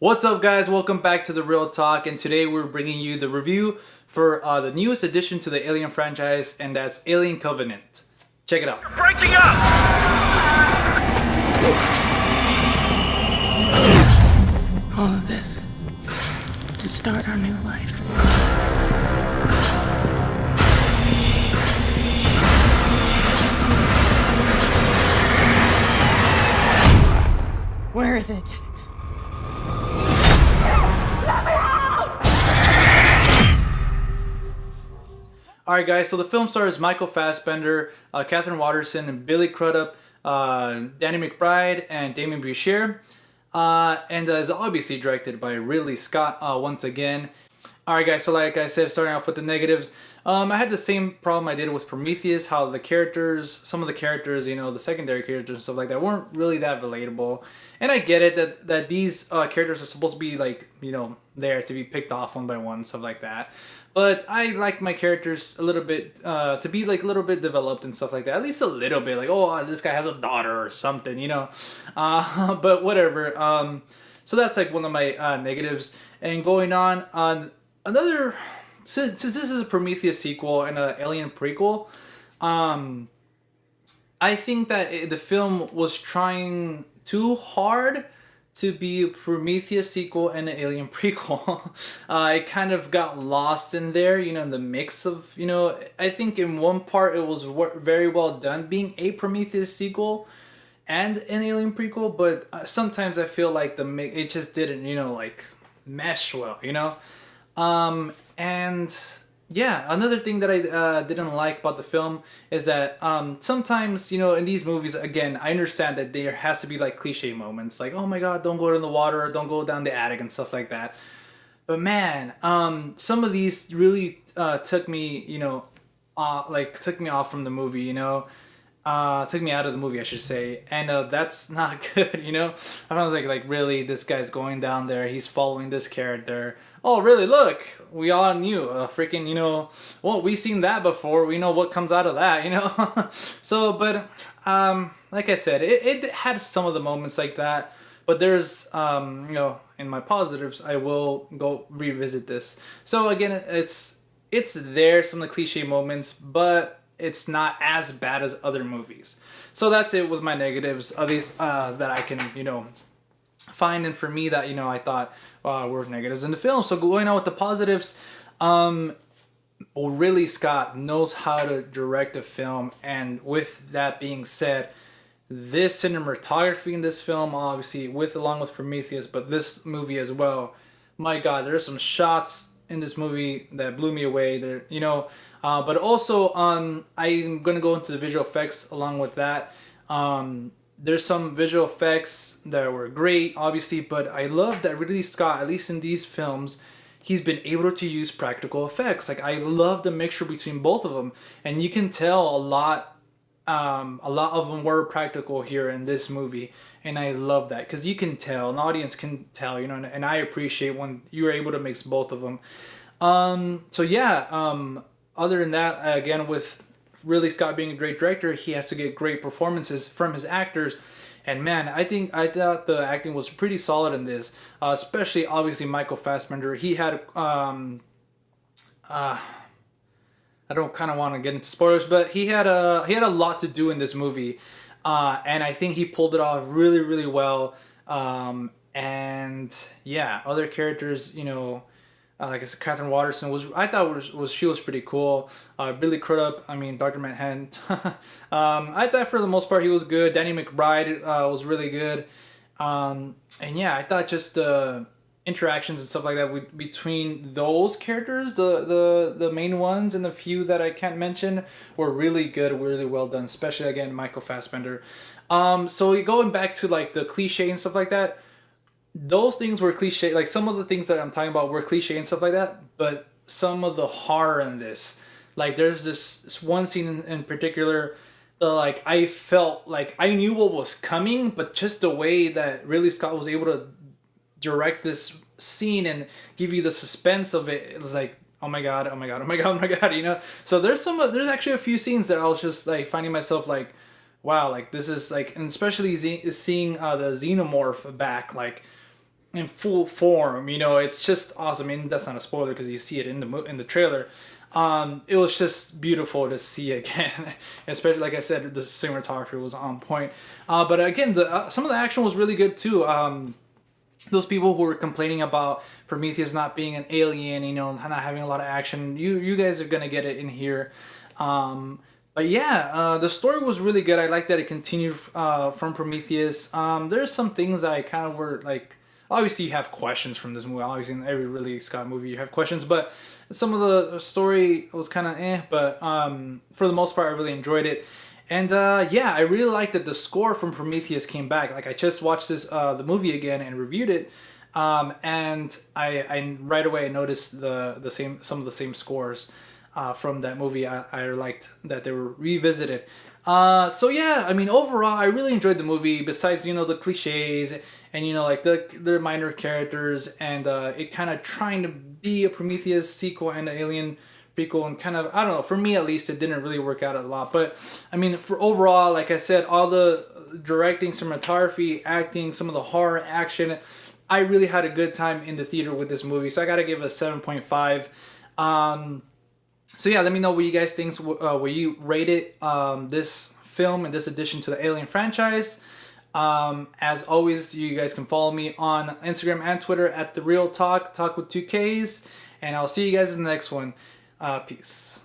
What's up, guys? Welcome back to The Real Talk, and today we're bringing you the review for the newest addition to the Alien franchise, and that's Alien Covenant. Check it out. You're breaking up! All of this to start our new life. Where is it? Alright, guys, so the film stars Michael Fassbender, Katherine Waterston, and Billy Crudup, Danny McBride, and Demián Bichir. And is obviously directed by Ridley Scott once again. Alright, guys, so like I said, starting off with the negatives, I had the same problem I did with Prometheus, how the characters, some of the characters, you know, the secondary characters and stuff like that weren't really that relatable. And I get it that these characters are supposed to be, like, you know, there to be picked off one by one, stuff like that. But I like my characters a little bit, to be like a little bit developed and stuff like that. At least a little bit, like, oh, this guy has a daughter or something, you know. But whatever. So that's like one of my negatives. And going on another, since this is a Prometheus sequel and an Alien prequel, I think that the film was trying too hard to be a Prometheus sequel and an Alien prequel. It kind of got lost in there, you know, in the mix of, you know, I think in one part it was very well done being a Prometheus sequel and an Alien prequel, but sometimes I feel like it just didn't, you know, like mesh well, you know. And yeah, another thing that I didn't like about the film is that sometimes, you know, in these movies, again, I understand that there has to be like cliche moments, like, oh my god, don't go in the water, don't go down the attic and stuff like that. But man, some of these really took me, you know, took me off from the movie, you know. Took me out of the movie, I should say, and that's not good, you know. I was like really, this guy's going down there, he's following this character. Oh, really? Look, we all knew, freaking, you know. Well, we've seen that before. We know what comes out of that, you know. So, but like I said, it had some of the moments like that. But there's, you know, in my positives, I will go revisit this. So again, it's there, some of the cliche moments, but it's not as bad as other movies. So that's it with my negatives, at least that I can, you know, find. And for me, that, you know, I thought were negatives in the film. So going on with the positives, Ridley Scott knows how to direct a film. And with that being said, this cinematography in this film, obviously along with Prometheus, but this movie as well, my god, there's some shots in this movie that blew me away there, you know. But also, I'm gonna go into the visual effects along with that. There's some visual effects that were great, obviously, but I love that Ridley Scott, at least in these films, he's been able to use practical effects. Like, I love the mixture between both of them, and you can tell a lot of them were practical here in this movie, and I love that because you can tell, an audience can tell, you know, and I appreciate when you're able to mix both of them. So yeah, other than that, again, with Ridley Scott being a great director, he has to get great performances from his actors. And man, I thought the acting was pretty solid in this, especially obviously Michael Fassbender. He had I don't kind of want to get into spoilers, but he had a lot to do in this movie, and I think he pulled it off really, really well. And yeah, other characters, you know, like I said, Katherine Waterston she was pretty cool. Billy Crudup, I mean, Dr. Manhattan. I thought for the most part he was good. Danny McBride was really good. And yeah, I thought just interactions and stuff like that between those characters, the main ones and the few that I can't mention, were really good, really well done. Especially again, Michael Fassbender. So going back to like the cliche and stuff like that. Those things were cliche, like some of the things that I'm talking about were cliche and stuff like that, but some of the horror in this, like there's this one scene in particular that like I felt like I knew what was coming, but just the way that Ridley Scott was able to direct this scene and give you the suspense of it, it was like, oh my god, oh my god, oh my god, oh my god, you know. So there's actually a few scenes that I was just like finding myself like, wow, like this is like, and especially seeing the xenomorph back, like in full form. You know, it's just awesome. I mean, that's not a spoiler because you see it in the trailer. It was just beautiful to see again, especially like I said, the cinematography was on point. But again, some of the action was really good too. Those people who were complaining about Prometheus not being an alien, you know, not having a lot of action, you guys are gonna get it in here. But yeah, the story was really good. I like that it continued from Prometheus. There's some things that I kind of were like, obviously you have questions from this movie. Obviously in every Ridley Scott movie you have questions, but some of the story was kind of but for the most part I really enjoyed it. And yeah, I really like that the score from Prometheus came back. Like I just watched the movie again and reviewed it, and I right away noticed some of the same scores from that movie. I liked that they were revisited. So yeah, I mean overall I really enjoyed the movie. Besides, you know, the cliches and, you know, like the minor characters, and it kind of trying to be a Prometheus sequel and an Alien prequel, and kind of, I don't know, for me at least it didn't really work out a lot. But I mean, for overall, like I said, all the directing, cinematography, acting, some of the horror action, I really had a good time in the theater with this movie. So I gotta give it a 7.5. So yeah, let me know what you guys think. Will you rate it, this film and this addition to the Alien franchise? As always, you guys can follow me on Instagram and Twitter at The Real Talk with 2Ks, and I'll see you guys in the next one. Peace.